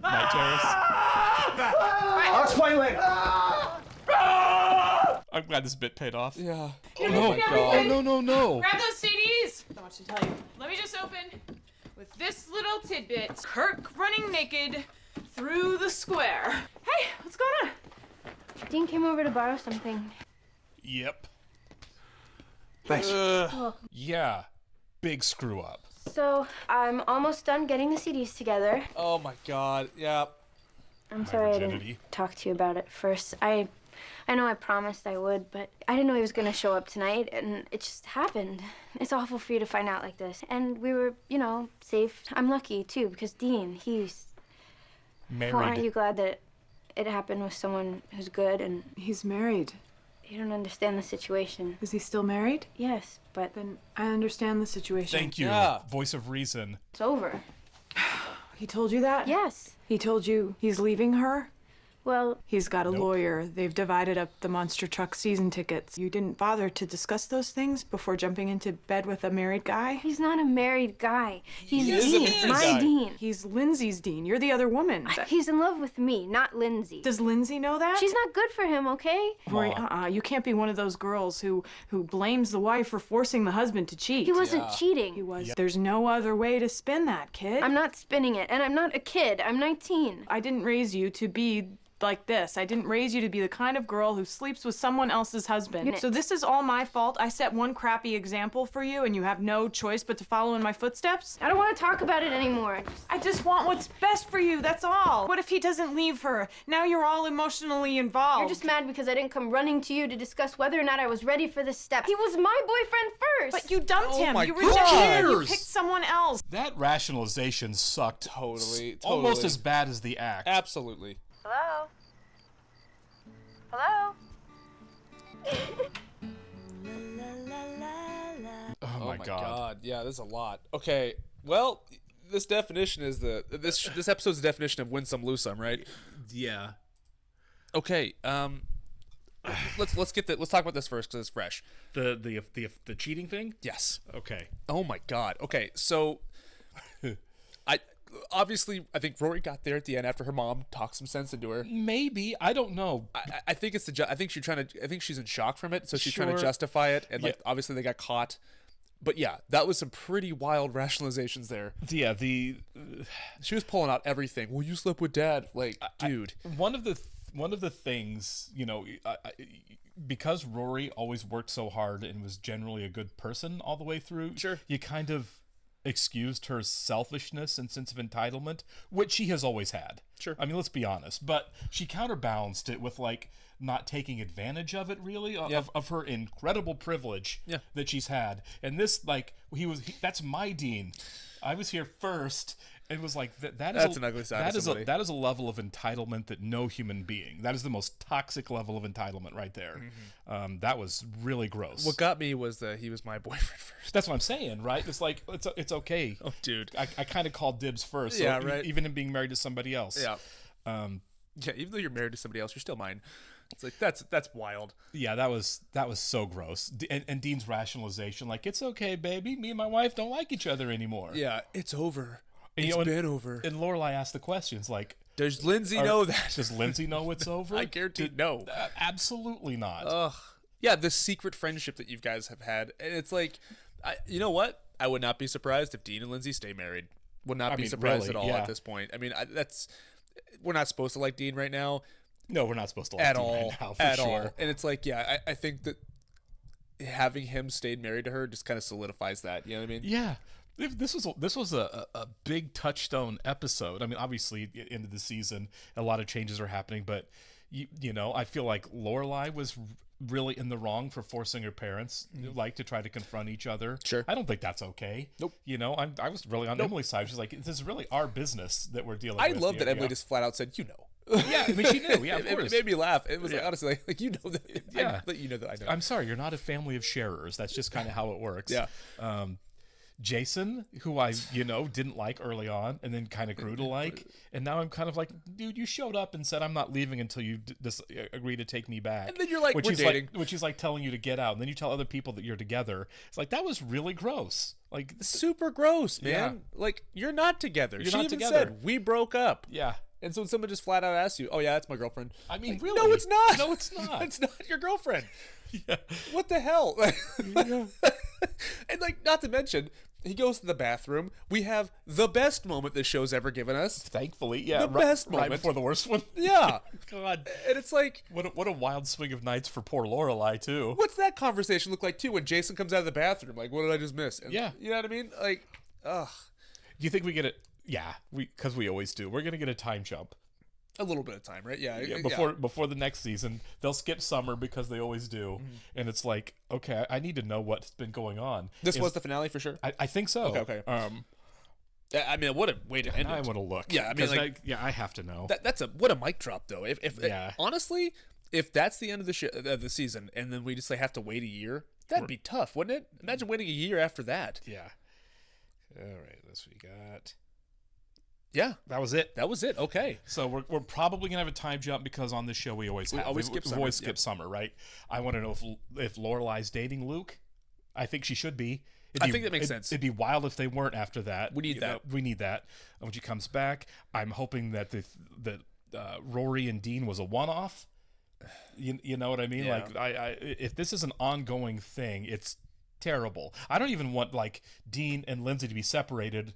[SPEAKER 2] Night terrors.
[SPEAKER 18] I'll explain later.
[SPEAKER 2] I'm glad this bit paid off.
[SPEAKER 1] Yeah.
[SPEAKER 4] You're
[SPEAKER 1] Oh my
[SPEAKER 4] missing
[SPEAKER 1] God.
[SPEAKER 4] everything.
[SPEAKER 2] No.
[SPEAKER 4] Grab those CDs. I want you to tell you. Let me just open with this little tidbit. Kirk running naked through the square. Hey, what's going on?
[SPEAKER 3] Dean came over to borrow something.
[SPEAKER 2] Yep.
[SPEAKER 17] Thanks.
[SPEAKER 2] Yeah. Big screw up.
[SPEAKER 3] So I'm almost done getting the CDs together.
[SPEAKER 1] Oh my God. Yeah.
[SPEAKER 3] I'm sorry I
[SPEAKER 2] virginity.
[SPEAKER 3] didn't talk to you about it first. I know I promised I would, but I didn't know he was gonna show up tonight, and it just happened. It's awful for you to find out like this. And we were, safe. I'm lucky too, because Dean, he's.
[SPEAKER 2] Married.
[SPEAKER 3] Well, aren't you glad that it happened with someone who's good and
[SPEAKER 4] He's married.
[SPEAKER 3] you don't understand the situation?
[SPEAKER 4] Is he still married?
[SPEAKER 3] Yes, but
[SPEAKER 4] Then I understand the situation.
[SPEAKER 2] Thank you.
[SPEAKER 1] Yeah.
[SPEAKER 2] Voice of reason.
[SPEAKER 3] it's over.
[SPEAKER 4] He told you that?
[SPEAKER 3] Yes.
[SPEAKER 4] He told you he's leaving her?
[SPEAKER 3] Well,
[SPEAKER 4] He's got a lawyer. They've divided up the monster truck season tickets. You didn't bother to discuss those things before jumping into bed with a married guy?
[SPEAKER 3] he's not a married guy. He's
[SPEAKER 1] He is a
[SPEAKER 3] Dean,
[SPEAKER 1] married
[SPEAKER 3] my
[SPEAKER 1] guy.
[SPEAKER 3] Dean.
[SPEAKER 4] He's Lindsay's Dean. You're the other woman.
[SPEAKER 3] He's in love with me, not Lindsay.
[SPEAKER 4] Does Lindsay know that?
[SPEAKER 3] She's not good for him, okay?
[SPEAKER 4] Rory, you can't be one of those girls who blames the wife for forcing the husband to cheat.
[SPEAKER 3] He wasn't cheating.
[SPEAKER 4] He was. There's no other way to spin that, kid.
[SPEAKER 3] I'm not spinning it, and I'm not a kid. I'm 19.
[SPEAKER 4] I didn't raise you to be like this. I didn't raise you to be the kind of girl who sleeps with someone else's husband. So this is all my fault. I set one crappy example for you, and you have no choice but to follow in my footsteps?
[SPEAKER 3] I don't want to talk about it anymore.
[SPEAKER 4] I just want what's best for you, that's all. What if he doesn't leave her? Now you're all emotionally involved.
[SPEAKER 3] You're just mad because I didn't come running to you to discuss whether or not I was ready for this step. He was my boyfriend first.
[SPEAKER 4] But you dumped him.
[SPEAKER 1] my
[SPEAKER 4] You rejected him. You
[SPEAKER 2] God.
[SPEAKER 4] picked someone else.
[SPEAKER 2] That rationalization sucked.
[SPEAKER 1] Totally.
[SPEAKER 2] Almost as bad as the act.
[SPEAKER 1] Absolutely.
[SPEAKER 3] Hello? Hello?
[SPEAKER 2] Oh my God.
[SPEAKER 1] Yeah, there's a lot. Okay. Well, this definition is this episode's definition of win some, lose some, right?
[SPEAKER 2] Yeah.
[SPEAKER 1] Okay. Let's talk about this first because it's fresh.
[SPEAKER 2] The cheating thing?
[SPEAKER 1] Yes.
[SPEAKER 2] Okay.
[SPEAKER 1] Oh my God. Okay. So, I think Rory got there at the end after her mom talked some sense into her.
[SPEAKER 2] Maybe, I don't know.
[SPEAKER 1] I think it's I think she's in shock from it, so she's trying to
[SPEAKER 2] Sure.
[SPEAKER 1] justify it, and obviously they got caught. But yeah, that was some pretty wild rationalizations there.
[SPEAKER 2] Yeah,
[SPEAKER 1] she was pulling out everything. Well, you slept with Dad, dude.
[SPEAKER 2] One of the things, because Rory always worked so hard and was generally a good person all the way through.
[SPEAKER 1] Sure.
[SPEAKER 2] You kind of excused her selfishness and sense of entitlement, which she has always had.
[SPEAKER 1] Sure.
[SPEAKER 2] I mean, let's be honest. But she counterbalanced it with not taking advantage of it, really, of her incredible privilege that she's had. And this, that's my Dean. I was here first. It was like that's
[SPEAKER 1] an ugly side of somebody.
[SPEAKER 2] that is a level of entitlement that no human being. That is the most toxic level of entitlement right there.
[SPEAKER 1] Mm-hmm.
[SPEAKER 2] That was really gross.
[SPEAKER 1] What got me was that he was my boyfriend first.
[SPEAKER 2] That's what I'm saying, right? It's like it's okay.
[SPEAKER 1] Oh, dude,
[SPEAKER 2] I kind of called dibs first. So
[SPEAKER 1] Yeah, right.
[SPEAKER 2] Even him being married to somebody else.
[SPEAKER 1] Yeah. Yeah. Even though you're married to somebody else, you're still mine. It's like that's wild.
[SPEAKER 2] Yeah, that was so gross. And Dean's rationalization, it's okay, baby. Me and my wife don't like each other anymore.
[SPEAKER 1] Yeah, it's over.
[SPEAKER 2] And,
[SPEAKER 1] It's been over.
[SPEAKER 2] And Lorelai asked the questions
[SPEAKER 1] does Lindsay know that?
[SPEAKER 2] Does Lindsay know it's over?
[SPEAKER 1] I guarantee no.
[SPEAKER 2] Absolutely not.
[SPEAKER 1] Ugh. Yeah, the secret friendship that you guys have had, and it's like, you know what? I would not be surprised if Dean and Lindsay stay married. Would not be surprised
[SPEAKER 2] really,
[SPEAKER 1] at all
[SPEAKER 2] yeah.
[SPEAKER 1] at this point. I mean, we're not supposed to like Dean right now.
[SPEAKER 2] No, we're not supposed to like
[SPEAKER 1] at
[SPEAKER 2] Dean
[SPEAKER 1] all.
[SPEAKER 2] right now, for
[SPEAKER 1] at
[SPEAKER 2] sure.
[SPEAKER 1] all. And it's like, yeah, I think that having him stayed married to her just kind of solidifies that. You know what I mean?
[SPEAKER 2] Yeah. This was a big touchstone episode. I mean, obviously, end of the season, a lot of changes are happening, but I feel like Lorelai was really in the wrong for forcing her parents to try to confront each other.
[SPEAKER 1] Sure.
[SPEAKER 2] I don't think that's okay.
[SPEAKER 1] Nope.
[SPEAKER 2] I was really on Emily's side. She's like, this is really our business that we're dealing with.
[SPEAKER 1] I love
[SPEAKER 2] here.
[SPEAKER 1] that Emily
[SPEAKER 2] Yeah.
[SPEAKER 1] just flat out said, "You know."
[SPEAKER 2] Yeah, I mean, she knew. Yeah, of
[SPEAKER 1] it
[SPEAKER 2] course.
[SPEAKER 1] made me laugh. It was like, honestly, like you know that.
[SPEAKER 2] Yeah.
[SPEAKER 1] You know that I know.
[SPEAKER 2] I'm sorry, you're not a family of sharers. That's just kind of how it works.
[SPEAKER 1] Yeah.
[SPEAKER 2] Jason, who I, didn't like early on and then kind of grew to like. And now I'm kind of like, dude, you showed up and said, I'm not leaving until you agree to take me back.
[SPEAKER 1] And then you're like,
[SPEAKER 2] which
[SPEAKER 1] we're
[SPEAKER 2] is
[SPEAKER 1] dating.
[SPEAKER 2] which is like telling you to get out. And then you tell other people that you're together. It's like, that was really gross. Like,
[SPEAKER 1] super gross, man.
[SPEAKER 2] Yeah.
[SPEAKER 1] Like, you're not together.
[SPEAKER 2] You're
[SPEAKER 1] She
[SPEAKER 2] not
[SPEAKER 1] even
[SPEAKER 2] together.
[SPEAKER 1] said, we broke up.
[SPEAKER 2] Yeah.
[SPEAKER 1] And so when someone just flat out asks you, oh, yeah, that's my girlfriend.
[SPEAKER 2] I mean,
[SPEAKER 1] like,
[SPEAKER 2] really?
[SPEAKER 1] No, it's not.
[SPEAKER 2] No, it's not.
[SPEAKER 1] It's not your girlfriend.
[SPEAKER 2] Yeah.
[SPEAKER 1] What the hell? And, not to mention, he goes to the bathroom. We have the best moment this show's ever given us.
[SPEAKER 2] Thankfully, yeah.
[SPEAKER 1] The best moment.
[SPEAKER 2] Right before the worst one.
[SPEAKER 1] Yeah.
[SPEAKER 2] God.
[SPEAKER 1] And it's like...
[SPEAKER 2] What a wild swing of nights for poor Lorelai, too.
[SPEAKER 1] What's that conversation look like, too, when Jason comes out of the bathroom? Like, what did I just miss? And,
[SPEAKER 2] Yeah.
[SPEAKER 1] You know what I mean? Like, ugh.
[SPEAKER 2] Do you think we get it? Yeah, because we always do. We're going to get a time jump.
[SPEAKER 1] A little bit of time, right? Yeah.
[SPEAKER 2] Before the next season, they'll skip summer because they always do, and it's like, okay, I need to know what's been going on.
[SPEAKER 1] This was the finale for sure.
[SPEAKER 2] I think so.
[SPEAKER 1] Okay. I mean, what a way to end it.
[SPEAKER 2] I want to look.
[SPEAKER 1] Yeah, I mean,
[SPEAKER 2] I have to know.
[SPEAKER 1] That's what a mic drop though. If honestly, if that's the end of the season, and then we just have to wait a year, that'd be tough, wouldn't it? Imagine waiting a year after that.
[SPEAKER 2] Yeah. All right, that's what we got.
[SPEAKER 1] Yeah,
[SPEAKER 2] that was it.
[SPEAKER 1] That was it. Okay.
[SPEAKER 2] So we're probably gonna have a time jump because on this show we always skip summer, right? I want to know if Lorelai's dating Luke. I think she should be.
[SPEAKER 1] I think that makes sense.
[SPEAKER 2] It'd be wild if they weren't after that.
[SPEAKER 1] We need that.
[SPEAKER 2] We need that. And when she comes back, I'm hoping that Rory and Dean was a one-off. You know what I mean?
[SPEAKER 1] Yeah.
[SPEAKER 2] Like if this is an ongoing thing, it's terrible. I don't even want like Dean and Lindsay to be separated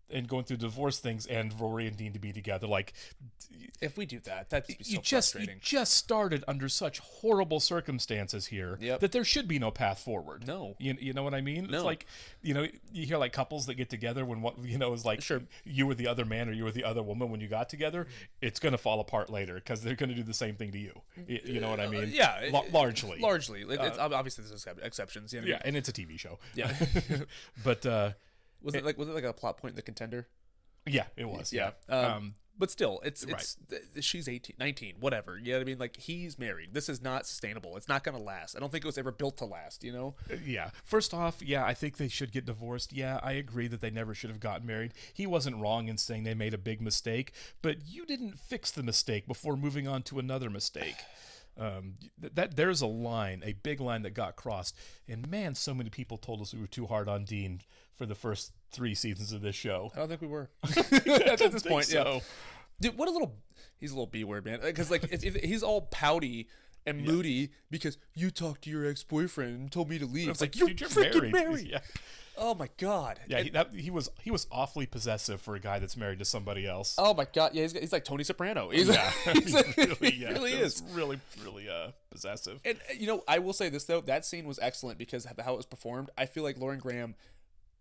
[SPEAKER 2] and going through divorce things and Rory and Dean to be together. Like,
[SPEAKER 1] if we do that, that'd be so
[SPEAKER 2] frustrating. You just started under such horrible circumstances here that there should be no path forward.
[SPEAKER 1] No.
[SPEAKER 2] You know what I mean?
[SPEAKER 1] No.
[SPEAKER 2] It's like, you hear like couples that get together when one, is like, sure, you were the other man or you were the other woman when you got together. It's going to fall apart later because they're going to do the same thing to you. You know what I mean?
[SPEAKER 1] Yeah.
[SPEAKER 2] Largely.
[SPEAKER 1] Largely. It's, obviously, there's exceptions. You know?
[SPEAKER 2] Yeah, and it's a TV show.
[SPEAKER 1] Yeah.
[SPEAKER 2] But...
[SPEAKER 1] Was it like a plot point in The Contender?
[SPEAKER 2] Yeah, it was. Yeah.
[SPEAKER 1] But still, it's she's 18, 19, whatever. You know what I mean? Like, he's married. This is not sustainable. It's not going to last. I don't think it was ever built to last, you know?
[SPEAKER 2] Yeah. First off, I think they should get divorced. Yeah, I agree that they never should have gotten married. He wasn't wrong in saying they made a big mistake, but you didn't fix the mistake before moving on to another mistake. There's a big line that got crossed, and man, so many people told us we were too hard on Dean for the first 3 seasons of this show.
[SPEAKER 1] I don't think we were at this point.
[SPEAKER 2] So.
[SPEAKER 1] Yeah, dude, he's a little B-word, man. Because like if he's all pouty and moody because you talked to your ex-boyfriend and told me to leave. It's like you're freaking married.
[SPEAKER 2] Yeah.
[SPEAKER 1] Oh my god.
[SPEAKER 2] Yeah, he was awfully possessive for a guy that's married to somebody else.
[SPEAKER 1] Oh my god. Yeah, he's like Tony Soprano. He really is
[SPEAKER 2] really possessive.
[SPEAKER 1] And I will say this though, that scene was excellent because of how it was performed. I feel like Lauren Graham,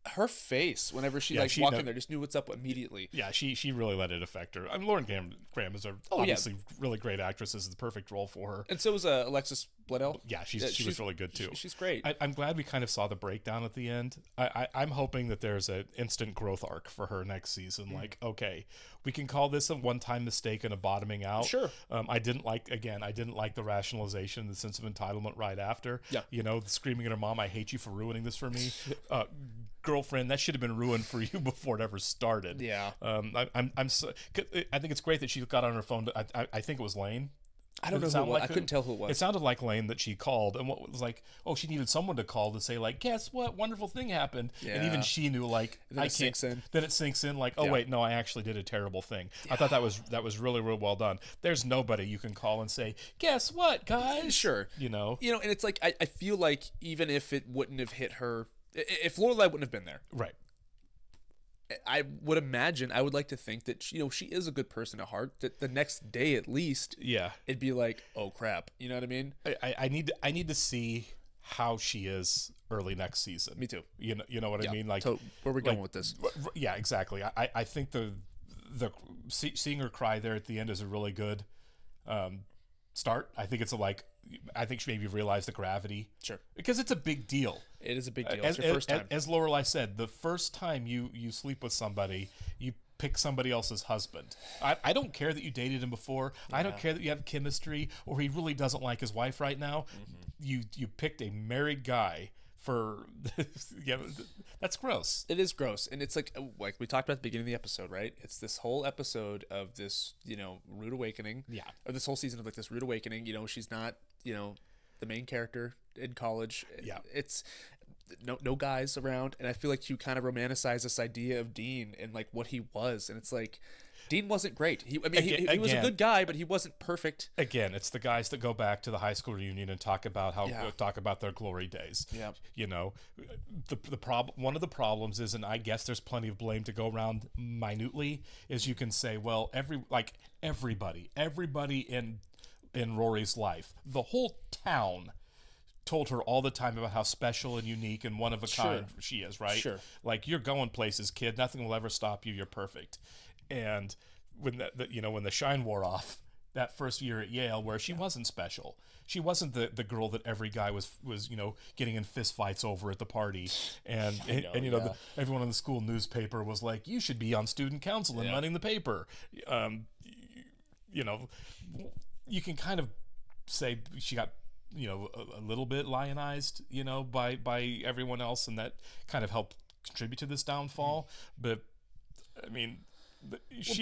[SPEAKER 1] her face whenever she walked in there, just knew what's up immediately.
[SPEAKER 2] Yeah, she really let it affect her. I mean, Lauren Graham is obviously really great actress. This is the perfect role for her.
[SPEAKER 1] And so was Alexis Bledel.
[SPEAKER 2] Yeah, she was really good too.
[SPEAKER 1] She's great.
[SPEAKER 2] I'm glad we kind of saw the breakdown at the end. I'm hoping that there's an instant growth arc for her next season. Like, okay, we can call this a one-time mistake and a bottoming out.
[SPEAKER 1] Sure.
[SPEAKER 2] I didn't like the rationalization, the sense of entitlement right after.
[SPEAKER 1] Yeah.
[SPEAKER 2] Screaming at her mom, "I hate you for ruining this for me." Girlfriend, that should have been ruined for you before it ever started.
[SPEAKER 1] Yeah.
[SPEAKER 2] I think it's great that she got on her phone. I think it was Lane.
[SPEAKER 1] I don't know who it was. I couldn't tell who it was.
[SPEAKER 2] It sounded like Lane that she called, and what was like, oh, she needed someone to call to say like, guess what, wonderful thing happened. Yeah. And even she knew like,
[SPEAKER 1] then it sinks in.
[SPEAKER 2] Then it sinks in like, oh wait, no, I actually did a terrible thing. Yeah. I thought that was really, really well done. There's nobody you can call and say, guess what, guys?
[SPEAKER 1] Sure.
[SPEAKER 2] And
[SPEAKER 1] it's like I feel like even if it wouldn't have hit her, if Lorelai wouldn't have been there,
[SPEAKER 2] right?
[SPEAKER 1] I would imagine, I would like to think that she is a good person at heart. That the next day at least, it'd be like, oh crap, you know what I mean?
[SPEAKER 2] I need to see how she is early next season.
[SPEAKER 1] Me too.
[SPEAKER 2] You know what I mean? Like,
[SPEAKER 1] so where are we going with this?
[SPEAKER 2] Yeah, exactly. I think the seeing her cry there at the end is a really good start. I think I think she maybe realized the gravity.
[SPEAKER 1] Sure.
[SPEAKER 2] Because it's a big deal.
[SPEAKER 1] It is a big deal. It's your first time.
[SPEAKER 2] As Lorelai said, the first time you sleep with somebody, you pick somebody else's husband. I don't care that you dated him before. Yeah. I don't care that you have chemistry or he really doesn't like his wife right now. Mm-hmm. You picked a married guy for that's gross.
[SPEAKER 1] It is gross. And it's like we talked about at the beginning of the episode, right? It's this whole episode of this, rude awakening.
[SPEAKER 2] Yeah.
[SPEAKER 1] Or this whole season of like this rude awakening. She's not, the main character in college.
[SPEAKER 2] Yeah.
[SPEAKER 1] It's no guys around. And I feel like you kind of romanticize this idea of Dean and like what he was. And it's like, Dean wasn't great. He was a good guy, but he wasn't perfect.
[SPEAKER 2] Again, it's the guys that go back to the high school reunion and talk about their glory days.
[SPEAKER 1] Yeah.
[SPEAKER 2] The problem. One of the problems is, and I guess there's plenty of blame to go around minutely, is you can say, well, everybody in Rory's life, the whole town told her all the time about how special and unique and one of a kind she is, right?
[SPEAKER 1] Sure.
[SPEAKER 2] Like, you're going places, kid. Nothing will ever stop you. You're perfect. And when when the shine wore off that first year at Yale, where she wasn't special, she wasn't the girl that every guy was getting in fist fights over at the party, and everyone in the school newspaper was like, you should be on student council and running the paper. You can kind of say she got a little bit lionized by everyone else, and that kind of helped contribute to this downfall. But I mean,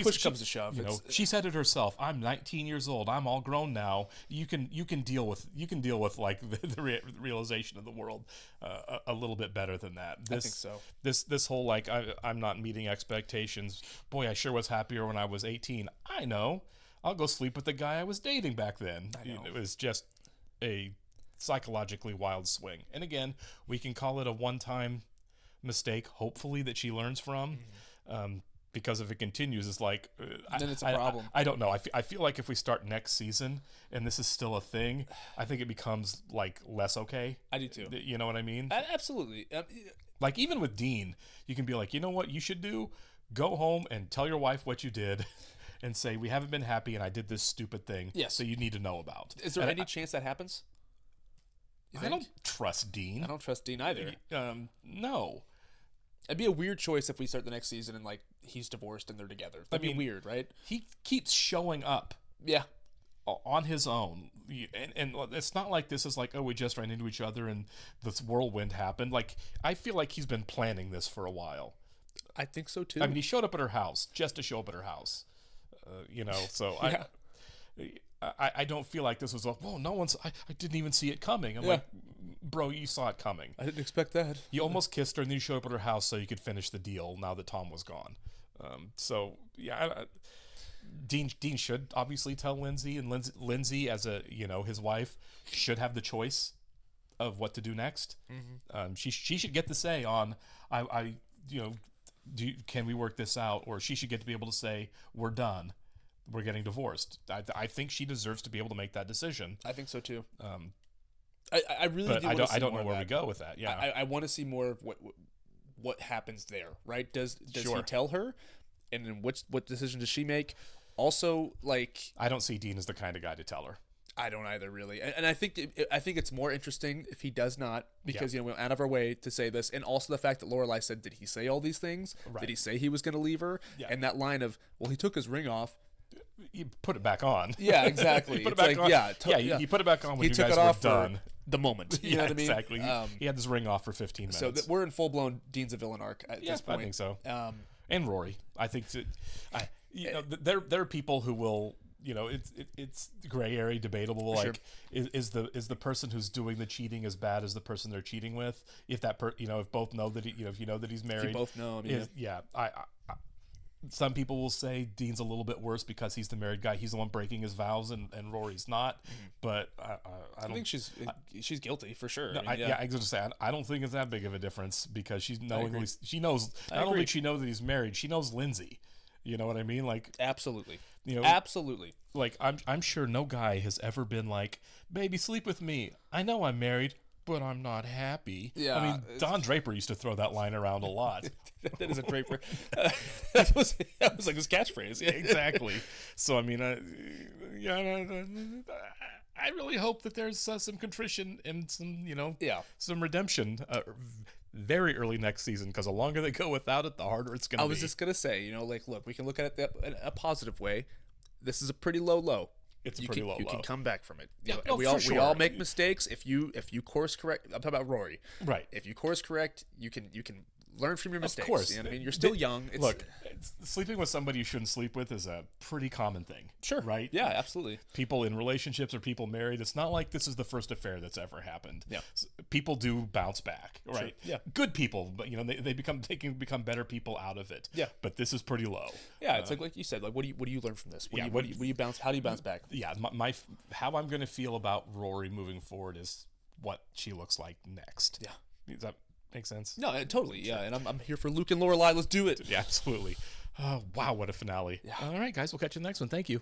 [SPEAKER 1] push comes to shove,
[SPEAKER 2] you know, she said it herself. I'm 19 years old. I'm all grown now. You can deal with like the realization of the world a little bit better than that.
[SPEAKER 1] I think so.
[SPEAKER 2] This whole like I'm not meeting expectations. Boy, I sure was happier when I was 18. I know. I'll go sleep with the guy I was dating back then. It was just a psychologically wild swing. And again, we can call it a one-time mistake, hopefully, that she learns from. Because if it continues, it's like
[SPEAKER 1] then it's a problem.
[SPEAKER 2] I don't know. I feel like if we start next season and this is still a thing, I think it becomes like less okay.
[SPEAKER 1] I do too.
[SPEAKER 2] You know what I mean?
[SPEAKER 1] Absolutely.
[SPEAKER 2] Like even with Dean, you can be like, you know what you should do? Go home and tell your wife what you did. And say, we haven't been happy and I did this stupid thing.
[SPEAKER 1] Yes.
[SPEAKER 2] So you need to know about.
[SPEAKER 1] Is there any chance that happens?
[SPEAKER 2] I don't trust Dean.
[SPEAKER 1] I don't trust Dean either.
[SPEAKER 2] No.
[SPEAKER 1] It'd be a weird choice if we start the next season and like he's divorced and they're together. That'd be weird, right?
[SPEAKER 2] He keeps showing up.
[SPEAKER 1] Yeah.
[SPEAKER 2] On his own. And it's not like this is like, oh, we just ran into each other and this whirlwind happened. Like, I feel like he's been planning this for a while.
[SPEAKER 1] I think so too.
[SPEAKER 2] I mean, he showed up at her house just to show up at her house. You know, so
[SPEAKER 1] yeah.
[SPEAKER 2] I don't feel like this was I didn't even see it coming. I'm like, bro, you saw it coming.
[SPEAKER 1] I didn't expect that.
[SPEAKER 2] You almost kissed her and then you showed up at her house so you could finish the deal now that Tom was gone. Dean should obviously tell Lindsay, and Lindsay as his wife should have the choice of what to do next. Mm-hmm. She should get the say on can we work this out, or she should get to be able to say we're done. We're getting divorced. I think she deserves to be able to make that decision.
[SPEAKER 1] I think so too. I really do.
[SPEAKER 2] I don't know where we go with that. Yeah,
[SPEAKER 1] I want to see more of what happens there. Right? Does
[SPEAKER 2] Sure.
[SPEAKER 1] he tell her, and then what decision does she make? Also, like
[SPEAKER 2] I don't see Dean as the kind of guy to tell her.
[SPEAKER 1] I don't either, really, and I think it's more interesting if he does not, because we went out of our way to say this, and also the fact that Lorelai said, "Did he say all these things?
[SPEAKER 2] Right.
[SPEAKER 1] Did he say he was going to leave her?"
[SPEAKER 2] Yeah.
[SPEAKER 1] And that line of, "Well, he took his ring off."
[SPEAKER 2] You put it back on.
[SPEAKER 1] Yeah, exactly.
[SPEAKER 2] You put it back on.
[SPEAKER 1] Yeah,
[SPEAKER 2] you put it back on when
[SPEAKER 1] he
[SPEAKER 2] you
[SPEAKER 1] took
[SPEAKER 2] guys
[SPEAKER 1] it off
[SPEAKER 2] were done.
[SPEAKER 1] The moment. You know what I mean?
[SPEAKER 2] Exactly. He had this ring off for 15 minutes.
[SPEAKER 1] So we're in full blown Dean's a villain arc at this point.
[SPEAKER 2] I think so. And Rory, I think there are people who will. It's gray area, debatable. Like, sure. is the person who's doing the cheating as bad as the person they're cheating with? If that if both know that if you know that he's married,
[SPEAKER 1] if you both know. I mean,
[SPEAKER 2] some people will say Dean's a little bit worse because he's the married guy. He's the one breaking his vows, and Rory's not. Mm-hmm. But I don't
[SPEAKER 1] think she's guilty for sure.
[SPEAKER 2] No, I was going to say I don't think it's that big of a difference because she knows not only she knows that he's married, she knows Lindsay. You know what I mean? Like
[SPEAKER 1] absolutely.
[SPEAKER 2] Absolutely. Like I'm sure no guy has ever been like, "Baby, sleep with me. I know I'm married, but I'm not happy."
[SPEAKER 1] Yeah.
[SPEAKER 2] I mean, Don Draper used to throw that line around a lot.
[SPEAKER 1] That is a Draper. that was like his catchphrase.
[SPEAKER 2] Yeah, exactly. So I mean, I really hope that there's some contrition and some redemption. Very early next season, because the longer they go without it, the harder it's going to be.
[SPEAKER 1] I was just going to say, look, we can look at it in a positive way. This is a pretty low low.
[SPEAKER 2] It's a pretty low low.
[SPEAKER 1] You can come back from it.
[SPEAKER 2] We
[SPEAKER 1] all make mistakes. If you course correct, I'm talking about Rory.
[SPEAKER 2] Right.
[SPEAKER 1] If you course correct, you can learn from your mistakes.
[SPEAKER 2] Of course.
[SPEAKER 1] You know what I mean? You're still young.
[SPEAKER 2] Look, sleeping with somebody you shouldn't sleep with is a pretty common thing.
[SPEAKER 1] Sure.
[SPEAKER 2] Right?
[SPEAKER 1] Yeah, absolutely.
[SPEAKER 2] People in relationships or people married, it's not like this is the first affair that's ever happened.
[SPEAKER 1] Yeah.
[SPEAKER 2] People do bounce back, right?
[SPEAKER 1] Sure. Yeah.
[SPEAKER 2] Good people, but they can become better people out of it.
[SPEAKER 1] Yeah.
[SPEAKER 2] But this is pretty low.
[SPEAKER 1] Yeah, it's like you said, like what do you learn from this? How do you bounce back?
[SPEAKER 2] Yeah, how I'm going to feel about Rory moving forward is what she looks like next.
[SPEAKER 1] Yeah.
[SPEAKER 2] Does that make sense?
[SPEAKER 1] No, totally. Yeah, and I'm here for Luke and Lorelai. Let's do it.
[SPEAKER 2] Yeah, absolutely. Wow, what a finale.
[SPEAKER 1] Yeah.
[SPEAKER 2] All right, guys, we'll catch you in the next one. Thank you.